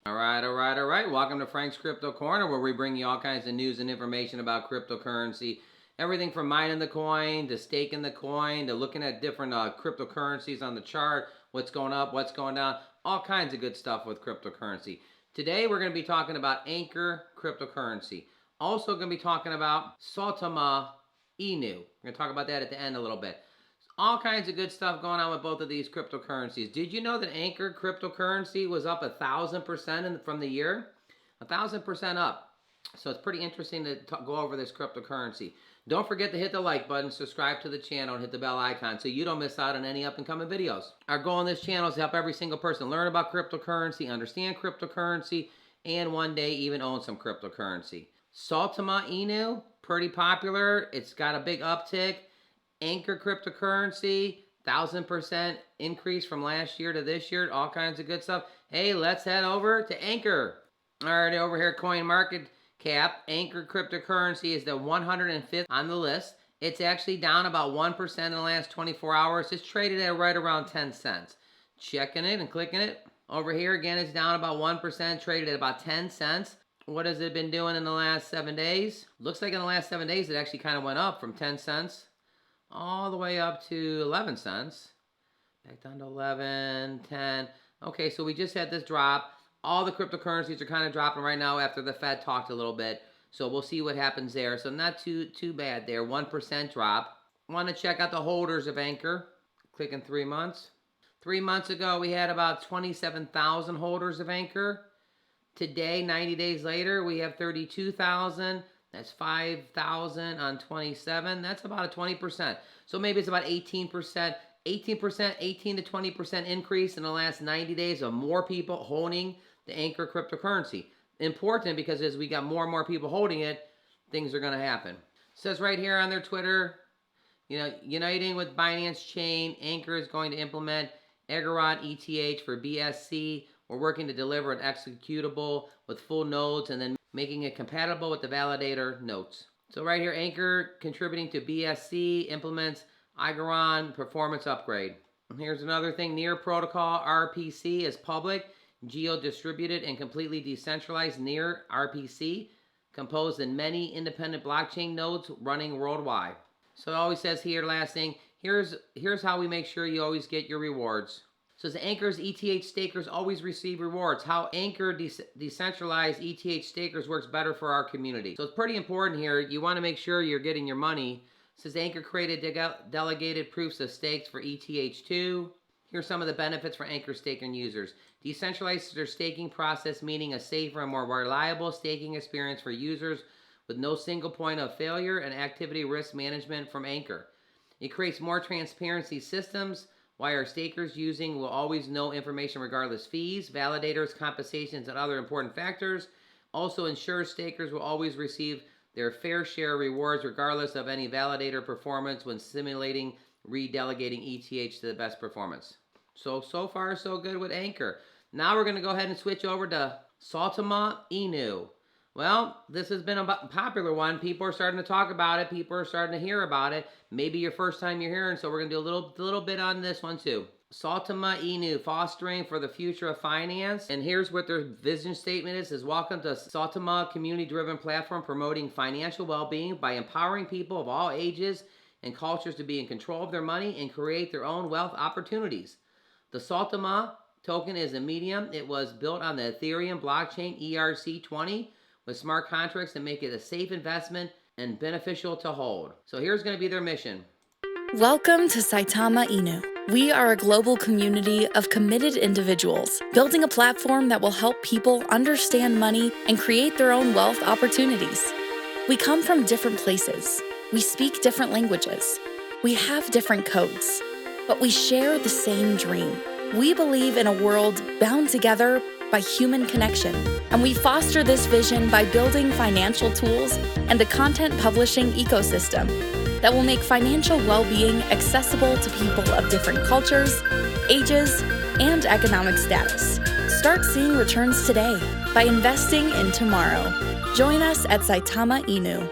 All right. Welcome to Frank's Crypto Corner, where we bring you all kinds of news and information about cryptocurrency. Everything from mining the coin, to staking the coin, to looking at different cryptocurrencies on the chart, what's going up, what's going down, all kinds of good stuff with cryptocurrency. Today, we're going to be talking about Ankr Cryptocurrency. Also going to be talking about Saitama Inu. We're going to talk about that at the end a little bit. All kinds of good stuff going on with both of these cryptocurrencies. Did you know that Ankr Cryptocurrency was up 1,000% from the year? 1,000% up. So it's pretty interesting to go over this cryptocurrency. Don't forget to hit the like button, subscribe to the channel, and hit the bell icon so you don't miss out on any up and coming videos. Our goal on this channel is to help every single person learn about cryptocurrency, understand cryptocurrency, and one day even own some cryptocurrency. Saitama Inu, pretty popular. It's got a big uptick. Ankr Cryptocurrency, 1,000% increase from last year to this year. All kinds of good stuff. Hey, let's head over to Ankr. All right, over here, coin market cap. Ankr Cryptocurrency is the 105th on the list. It's actually down about 1% in the last 24 hours. It's traded at right around 10 cents. Checking it and clicking it. Over here, again, it's down about 1%, traded at about 10 cents. What has it been doing in the last 7 days? Looks like in the last 7 days, it actually kind of went up from 10 cents all the way up to 11 cents. Back down to 11, 10. Okay, so we just had this drop. All the cryptocurrencies are kind of dropping right now after the Fed talked a little bit. So we'll see what happens there. So not too bad there. 1% drop. Want to check out the holders of Ankr. Clicking 3 months. 3 months ago, we had about 27,000 holders of Ankr. Today, 90 days later, we have 32,000. That's 5,000 on 27. That's about a 20%. So maybe it's about 18%. 18 to 20% increase in the last 90 days of more people holding the Ankr cryptocurrency. Important because as we got more and more people holding it, things are going to happen. It says right here on their Twitter, uniting with Binance Chain, Ankr is going to implement Ankr ETH for BSC. We're working to deliver an executable with full nodes and then making it compatible with the validator notes. So right here, Ankr contributing to BSC implements Ankr performance upgrade. Here's another thing. Near Protocol RPC is public, geo-distributed, and completely decentralized. Near RPC composed in many independent blockchain nodes running worldwide. So it always says here, last thing, here's how we make sure you always get your rewards. So the Ankr's ETH stakers always receive rewards. How Ankr decentralized ETH stakers works better for our community. So it's pretty important here. You want to make sure you're getting your money. It says Ankr created delegated proofs of stakes for ETH2. Here's some of the benefits for Ankr staking users. Decentralized their staking process, meaning a safer and more reliable staking experience for users with no single point of failure and activity risk management from Ankr. It creates more transparency systems. Why our stakers using will always know information regardless fees, validators, compensations, and other important factors. Also ensures stakers will always receive their fair share rewards regardless of any validator performance when simulating redelegating ETH to the best performance. So far so good with Ankr. Now we're going to go ahead and switch over to Saitama Inu. Well, this has been a popular one. People are starting to talk about it. People are starting to hear about it. Maybe your first time you're hearing, so we're going to do a little bit on this one too. Saitama Inu, fostering for the future of finance. And here's what their vision statement is welcome to Saitama, community-driven platform promoting financial well-being by empowering people of all ages and cultures to be in control of their money and create their own wealth opportunities. The Saitama token is a medium. It was built on the Ethereum blockchain ERC20, with smart contracts that make it a safe investment and beneficial to hold. So here's going to be their mission. Welcome to Saitama Inu. We are a global community of committed individuals, building a platform that will help people understand money and create their own wealth opportunities. We come from different places. We speak different languages. We have different codes, but we share the same dream. We believe in a world bound together by human connection, and we foster this vision by building financial tools and a content publishing ecosystem that will make financial well-being accessible to people of different cultures, ages, and economic status. Start seeing returns today by investing in tomorrow. Join us at Saitama Inu.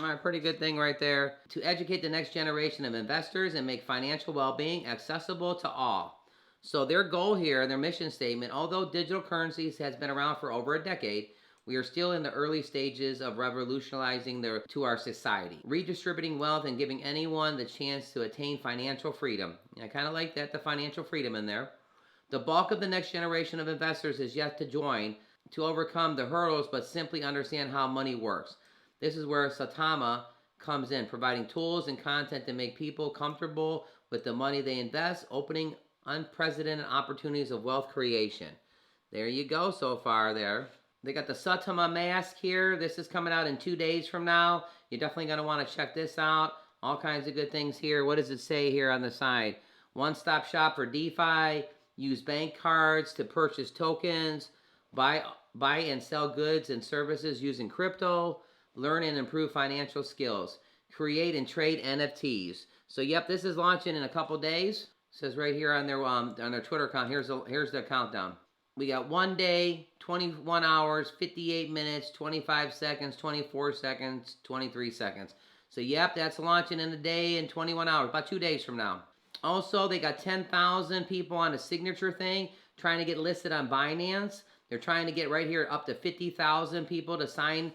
All right, pretty good thing right there. To educate the next generation of investors and make financial well-being accessible to all. So their goal here, their mission statement, although digital currencies has been around for over a decade, we are still in the early stages of revolutionizing to our society, redistributing wealth and giving anyone the chance to attain financial freedom. And I kind of like that, the financial freedom in there. The bulk of the next generation of investors is yet to join to overcome the hurdles, but simply understand how money works. This is where Saitama comes in, providing tools and content to make people comfortable with the money they invest, opening unprecedented opportunities of wealth creation. There you go so far there. They got the Saitama mask here. This is coming out in 2 days from now. You're definitely going to want to check this out. All kinds of good things here. What does it say here on the side? One-stop shop for DeFi. Use bank cards to purchase tokens. Buy and sell goods and services using crypto. Learn and improve financial skills. Create and trade NFTs. So yep, this is launching in a couple days. It says right here on their Twitter account. Here's the countdown. We got 1 day, 21 hours, 58 minutes, 25 seconds, 24 seconds, 23 seconds. So yep, that's launching in a day and 21 hours, about 2 days from now. Also, they got 10,000 people on a signature thing trying to get listed on Binance. They're trying to get right here up to 50,000 people to sign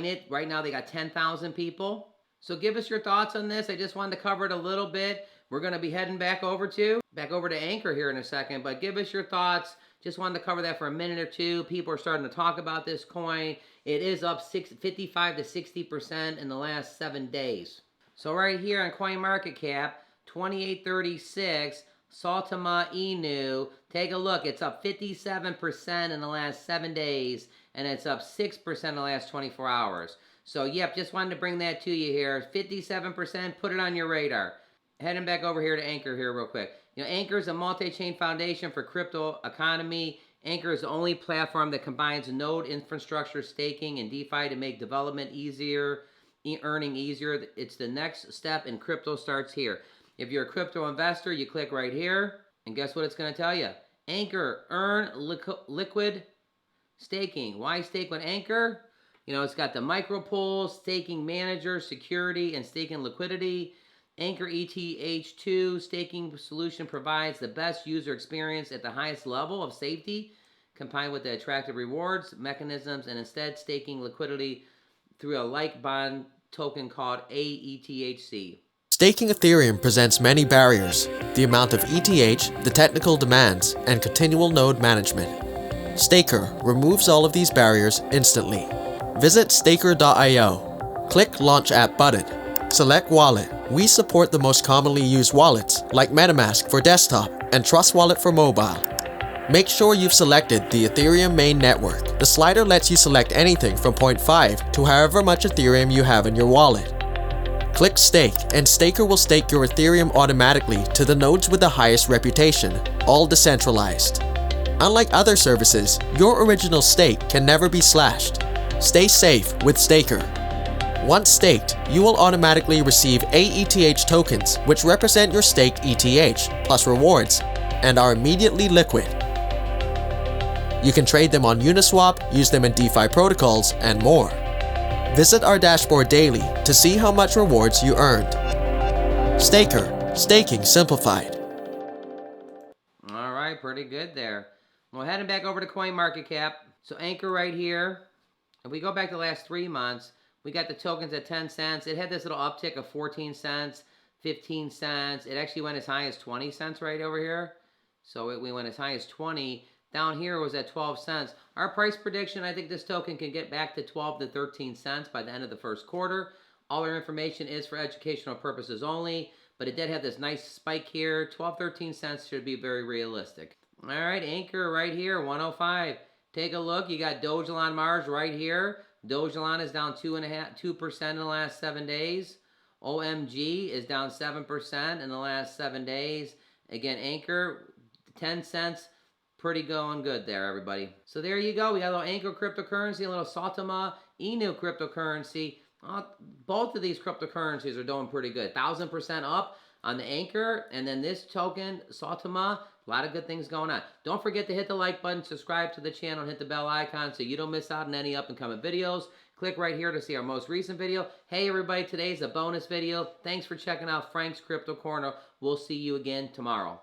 it. Right now, they got 10,000 people. So give us your thoughts on this. I just wanted to cover it a little bit. We're going to be heading back over to Ankr here in a second, but give us your thoughts. Just wanted to cover that for a minute or two. People are starting to talk about this coin. It is up 55 to 60% in the last 7 days. So right here on CoinMarketCap, 2836, Saitama Inu. Take a look. It's up 57% in the last 7 days, and it's up 6% in the last 24 hours. So, yep, just wanted to bring that to you here. 57%, put it on your radar. Heading back over here to Ankr here real quick. You know, Ankr is a multi-chain foundation for crypto economy. Ankr is the only platform that combines node infrastructure, staking, and DeFi to make development easier, earning easier. It's the next step, and crypto starts here. If you're a crypto investor, you click right here, and guess what it's going to tell you? Ankr, earn liquid staking. Why stake with Ankr? You know, it's got the micro pool, staking manager, security, and staking liquidity. Ankr ETH2 staking solution provides the best user experience at the highest level of safety, combined with the attractive rewards, mechanisms, and instead staking liquidity through a like bond token called AETHC. Staking Ethereum presents many barriers: the amount of ETH, the technical demands, and continual node management. Staker removes all of these barriers instantly. Visit staker.io. Click Launch App button. Select Wallet. We support the most commonly used wallets, like MetaMask for desktop and Trust Wallet for mobile. Make sure you've selected the Ethereum main network. The slider lets you select anything from 0.5 to however much Ethereum you have in your wallet. Click Stake, and Staker will stake your Ethereum automatically to the nodes with the highest reputation, all decentralized. Unlike other services, your original stake can never be slashed. Stay safe with Staker. Once staked, you will automatically receive AETH tokens, which represent your staked ETH, plus rewards, and are immediately liquid. You can trade them on Uniswap, use them in DeFi protocols, and more. Visit our dashboard daily to see how much rewards you earned. Staker, staking simplified. All right, pretty good there. Well, heading back over to CoinMarketCap. So Ankr right here. If we go back to the last 3 months, we got the tokens at 10 cents. It had this little uptick of 14 cents, 15 cents. It actually went as high as 20 cents right over here. So we went as high as 20. Down here was at 12 cents. Our price prediction, I think this token can get back to 12 to 13 cents by the end of the first quarter. All our information is for educational purposes only, but it did have this nice spike here. 12, 13 cents should be very realistic. All right, Ankr right here, 105. Take a look. You got Dogecoin Mars right here. Dogecoin is down 2% in the last 7 days. OMG is down 7% in the last 7 days. Again, Ankr, 10 cents. Pretty going good there, everybody. So there you go. We got a little Ankr cryptocurrency, a little Saitama Inu cryptocurrency. Both of these cryptocurrencies are doing pretty good. 1,000% up on the Ankr, and then this token, Saitama, a lot of good things going on. Don't forget to hit the like button, subscribe to the channel, and hit the bell icon so you don't miss out on any up and coming videos. Click right here to see our most recent video. Hey everybody, today's a bonus video. Thanks for checking out Frank's Crypto Corner. We'll see you again tomorrow.